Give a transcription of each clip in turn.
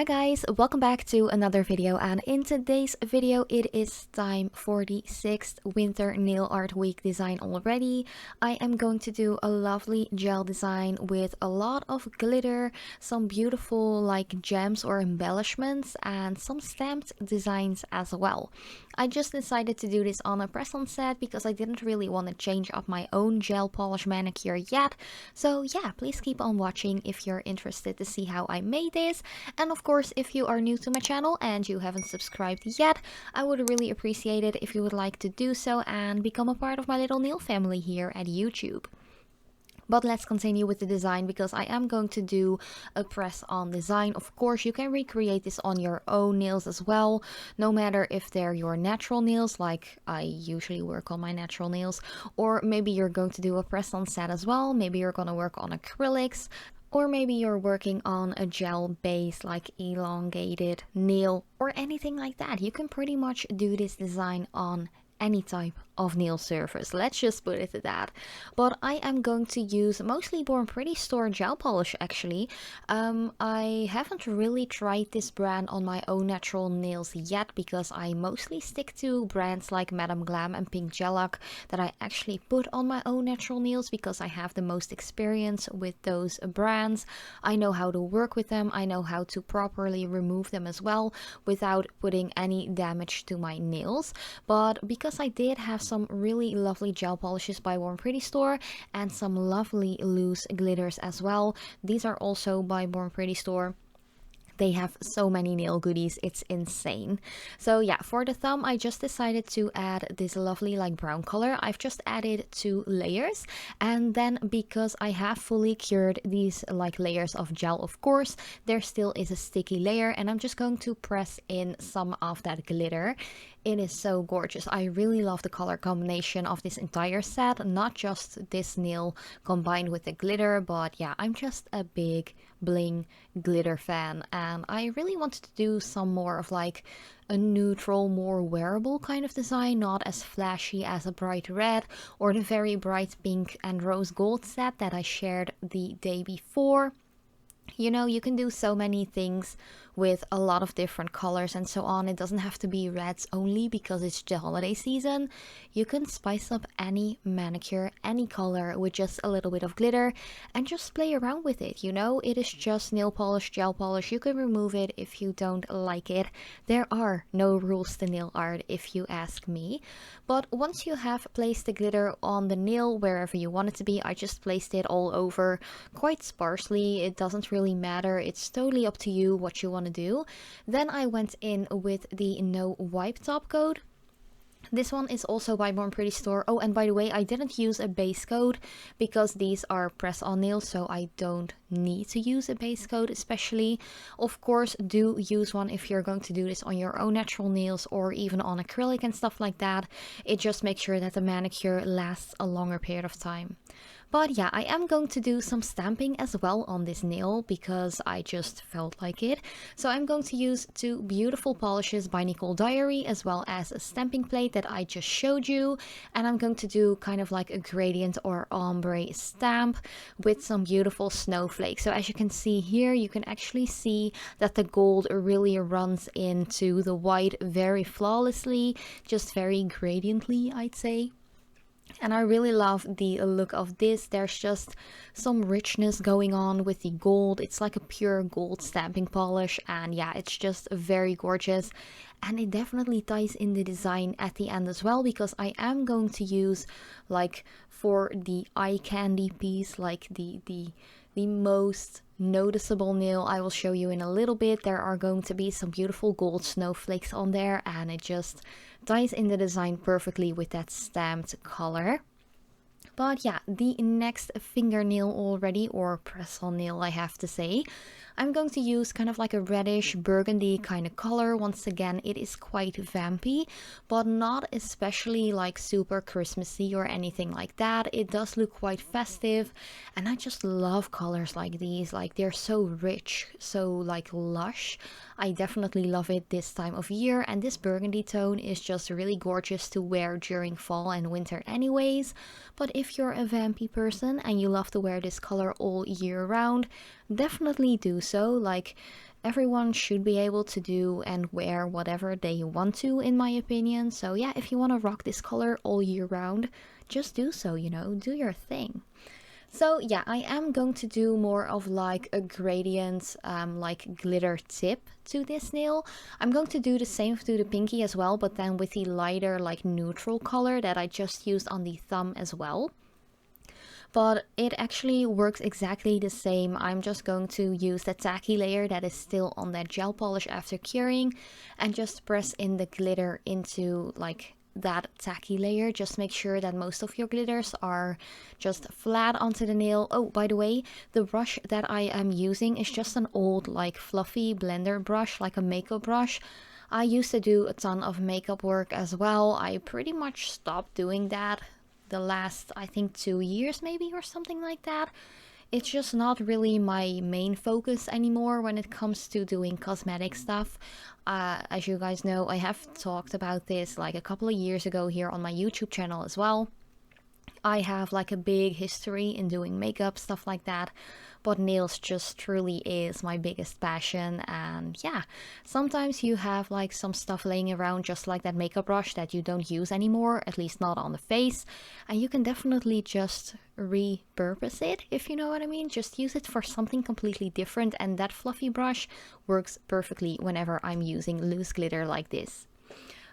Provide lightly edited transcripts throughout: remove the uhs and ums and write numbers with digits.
Hi guys, welcome back to another video, and in today's video it is time for the 6th Winter Nail Art Week design already. I am going to do a lovely gel design with a lot of glitter, some beautiful like gems or embellishments, and some stamped designs as well. I just decided to do this on a press-on set because I didn't really want to change up my own gel polish manicure yet. So yeah, please keep on watching if you're interested to see how I made this. And of course, if you are new to my channel and you haven't subscribed yet, I would really appreciate it if you would like to do so and become a part of my little nail family here at YouTube. But let's continue with the design because I am going to do a press-on design. Of course, you can recreate this on your own nails as well, no matter if they're your natural nails, like I usually work on my natural nails, or maybe you're going to do a press-on set as well. Maybe you're going to work on acrylics, or maybe you're working on a gel base like elongated nail or anything like that. You can pretty much do this design on any type of nail surface, let's just put it at that. But I am going to use mostly Born Pretty store gel polish actually. I haven't really tried this brand on my own natural nails yet because I mostly stick to brands like Madam Glam and Pink Gelac that I actually put on my own natural nails because I have the most experience with those brands. I know how to work with them, I know how to properly remove them as well without putting any damage to my nails. But because I did have some really lovely gel polishes by Born Pretty store and some lovely loose glitters as well. These are also by Born Pretty store. They have so many nail goodies, it's insane. So yeah, for the thumb I just decided to add this lovely like brown color. I've just added 2 layers, and then because I have fully cured these like layers of gel, of course there still is a sticky layer, and I'm just going to press in some of that glitter. It is so gorgeous. I really love the color combination of this entire set, not just this nail combined with the glitter, but yeah, I'm just a big bling glitter fan, and I really wanted to do some more of like a neutral, more wearable kind of design, not as flashy as a bright red or the very bright pink and rose gold set that I shared the day before. You know, you can do so many things with a lot of different colors and so on. It doesn't have to be reds only because it's the holiday season. You can spice up any manicure, any color with just a little bit of glitter and just play around with it. You know, it is just nail polish, gel polish. You can remove it if you don't like it. There are no rules to nail art if you ask me. But once you have placed the glitter on the nail wherever you want it to be, I just placed it all over quite sparsely. It doesn't really matter. It's totally up to you what you want to do. Then I went in with the No Wipe top coat. This one is also by Born Pretty store. Oh, and by the way, I didn't use a base coat because these are press-on nails, so I don't need to use a base coat especially. Of course, do use one if you're going to do this on your own natural nails or even on acrylic and stuff like that. It just makes sure that the manicure lasts a longer period of time. But yeah, I am going to do some stamping as well on this nail because I just felt like it. So I'm going to use 2 beautiful polishes by Nicole Diary as well as a stamping plate that I just showed you. And I'm going to do kind of like a gradient or ombre stamp with some beautiful snowflakes. So as you can see here, you can actually see that the gold really runs into the white very flawlessly, just very gradiently, I'd say. And I really love the look of this. There's just some richness going on with the gold. It's like a pure gold stamping polish, and yeah, it's just very gorgeous. And it definitely ties in the design at the end as well, because I am going to use like for the eye candy piece, like the most noticeable nail I will show you in a little bit. There are going to be some beautiful gold snowflakes on there, and it just ties in the design perfectly with that stamped color. But yeah, the next fingernail already, or press-on nail I have to say, I'm going to use kind of like a reddish burgundy kind of color. Once again, it is quite vampy, but not especially like super Christmassy or anything like that. It does look quite festive, and I just love colors like these. Like, they're so rich, so like lush. I definitely love it this time of year, and this burgundy tone is just really gorgeous to wear during fall and winter anyways. But if you're a vampy person and you love to wear this color all year round, definitely do so. Like, everyone should be able to do and wear whatever they want to, in my opinion. So yeah, if you want to rock this color all year round, just do so, you know, do your thing. So yeah, I am going to do more of like a gradient, like glitter tip to this nail. I'm going to do the same to the pinky as well, but then with the lighter, like neutral color that I just used on the thumb as well. But it actually works exactly the same. I'm just going to use the tacky layer that is still on that gel polish after curing and just press in the glitter into like that tacky layer. Just make sure that most of your glitters are just flat onto the nail. Oh, by the way, the brush that I am using is just an old like fluffy blender brush, like a makeup brush. I used to do a ton of makeup work as well. I pretty much stopped doing that the last, I think, 2 years maybe or something like that. It's just not really my main focus anymore when it comes to doing cosmetic stuff. As you guys know, I have talked about this like a couple of years ago here on my YouTube channel as well. I have like a big history in doing makeup, stuff like that, but nails just truly is my biggest passion. And yeah, sometimes you have like some stuff laying around just like that makeup brush that you don't use anymore, at least not on the face, and you can definitely just repurpose it, if you know what I mean. Just use it for something completely different, and that fluffy brush works perfectly whenever I'm using loose glitter like this.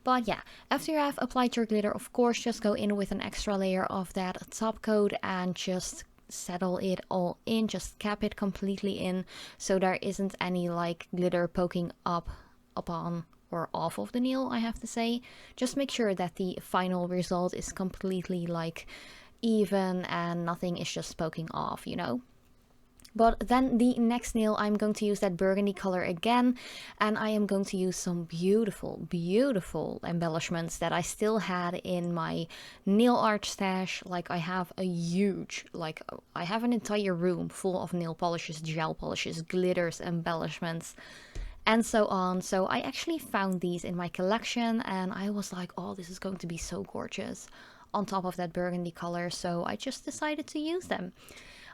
But yeah, after you have applied your glitter, of course, just go in with an extra layer of that top coat and just settle it all in. Just cap it completely in so there isn't any like glitter poking up upon or off of the nail, I have to say. Just make sure that the final result is completely like even and nothing is just poking off, you know. But then the next nail, I'm going to use that burgundy color again, and I am going to use some beautiful, beautiful embellishments that I still had in my nail art stash. Like, I have a huge, like, I have an entire room full of nail polishes, gel polishes, glitters, embellishments, and so on. So I actually found these in my collection, and I was like, oh, this is going to be so gorgeous on top of that burgundy color, so I just decided to use them.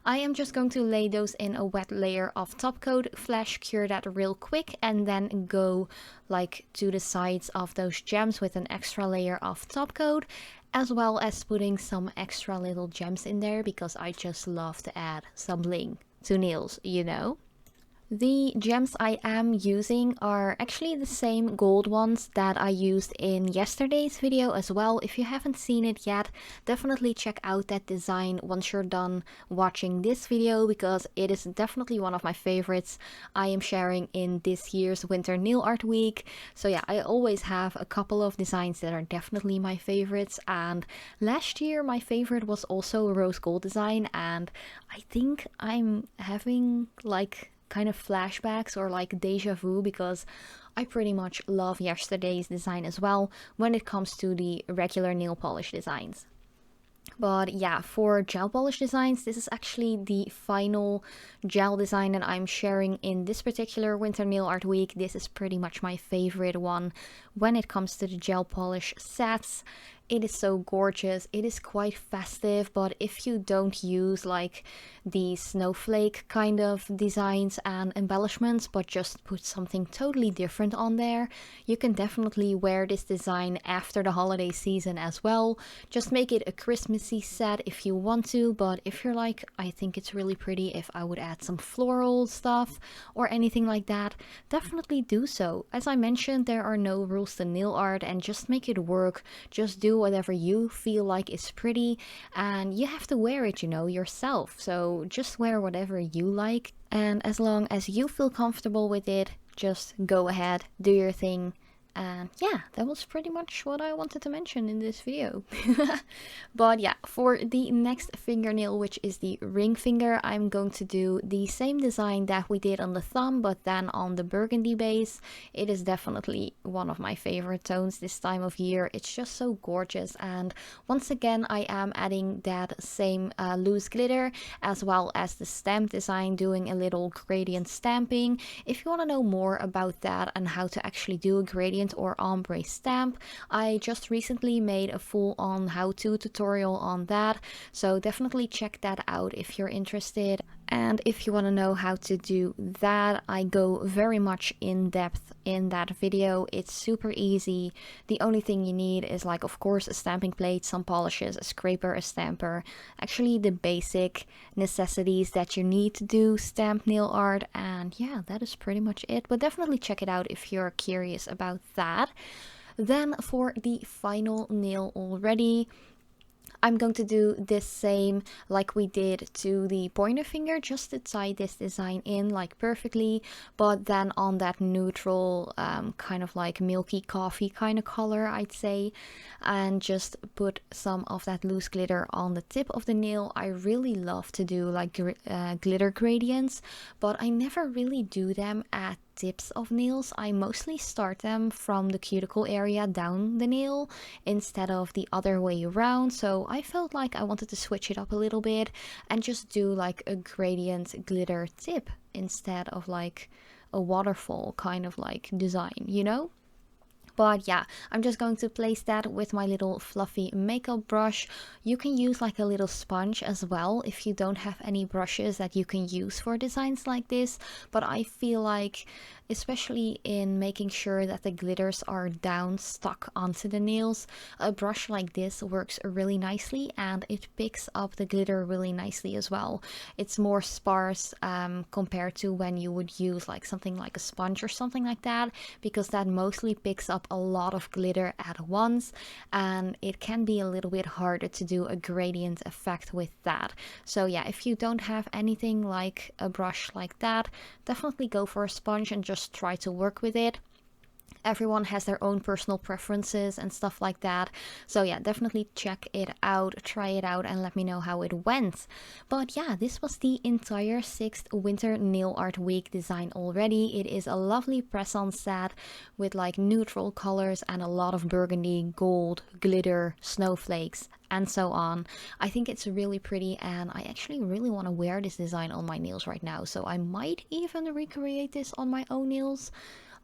I am just going to lay those in a wet layer of top coat, flash cure that real quick, and then go like to the sides of those gems with an extra layer of top coat, as well as putting some extra little gems in there because I just love to add some bling to nails, you know. The gems I am using are actually the same gold ones that I used in yesterday's video as well. If you haven't seen it yet, definitely check out that design once you're done watching this video, because it is definitely one of my favorites I am sharing in this year's Winter Nail Art Week. So yeah, I always have a couple of designs that are definitely my favorites, and last year my favorite was also a rose gold design, and I think I'm having like kind of flashbacks or like deja vu because I pretty much love yesterday's design as well when it comes to the regular nail polish designs. But yeah, for gel polish designs, this is actually the final gel design that I'm sharing in this particular Winter Nail Art Week. This is pretty much my favorite one when it comes to the gel polish sets. It is so gorgeous. It is quite festive, but if you don't use like the snowflake kind of designs and embellishments, but just put something totally different on there, you can definitely wear this design after the holiday season as well. Just make it a Christmassy set if you want to, but if you're like, I think it's really pretty if I would add some floral stuff or anything like that, definitely do so. As I mentioned, there are no rules to nail art, and just make it work. Just do whatever you feel like is pretty, and you have to wear it, you know, yourself. So just wear whatever you like, and as long as you feel comfortable with it, just go ahead, do your thing. And yeah, that was pretty much what I wanted to mention in this video. But yeah, for the next fingernail, which is the ring finger, I'm going to do the same design that we did on the thumb, but then on the burgundy base. It is definitely one of my favorite tones this time of year. It's just so gorgeous, and once again I am adding that same loose glitter as well as the stamp design, doing a little gradient stamping. If you want to know more about that and how to actually do a gradient or ombre stamp, I just recently made a full-on how-to tutorial on that, so definitely check that out if you're interested. And if you want to know how to do that, I go very much in depth in that video. It's super easy. The only thing you need is, like, of course, a stamping plate, some polishes, a scraper, a stamper. Actually, the basic necessities that you need to do stamp nail art. And yeah, that is pretty much it. But definitely check it out if you're curious about that. Then for the final nail already, I'm going to do this same like we did to the pointer finger, just to tie this design in like perfectly, but then on that neutral kind of like milky coffee kind of color, I'd say, and just put some of that loose glitter on the tip of the nail. I really love to do like glitter gradients, but I never really do them at tips of nails. I mostly start them from the cuticle area down the nail instead of the other way around. So I felt like I wanted to switch it up a little bit and just do like a gradient glitter tip instead of like a waterfall kind of like design, you know? But yeah, I'm just going to place that with my little fluffy makeup brush. You can use like a little sponge as well if you don't have any brushes that you can use for designs like this. But I feel like, especially in making sure that the glitters are down stuck onto the nails, a brush like this works really nicely and it picks up the glitter really nicely as well. It's more sparse compared to when you would use like something like a sponge or something like that, because that mostly picks up a lot of glitter at once, and it can be a little bit harder to do a gradient effect with that. So yeah, if you don't have anything like a brush like that, definitely go for a sponge and just try to work with it. Everyone has their own personal preferences and stuff like that. So yeah, definitely check it out, try it out, and let me know how it went. But yeah, this was the entire 6th Winter Nail Art Week design already. It is a lovely press-on set with like neutral colors and a lot of burgundy, gold, glitter, snowflakes, and so on. I think it's really pretty, and I actually really want to wear this design on my nails right now. So I might even recreate this on my own nails,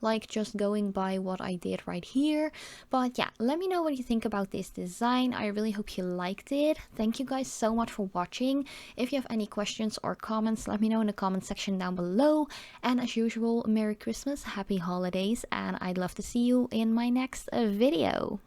like just going by what I did right here. But yeah, let me know what you think about this design. I really hope you liked it. Thank you guys so much for watching. If you have any questions or comments, let me know in the comment section down below. And as usual, Merry Christmas, Happy Holidays, and I'd love to see you in my next video.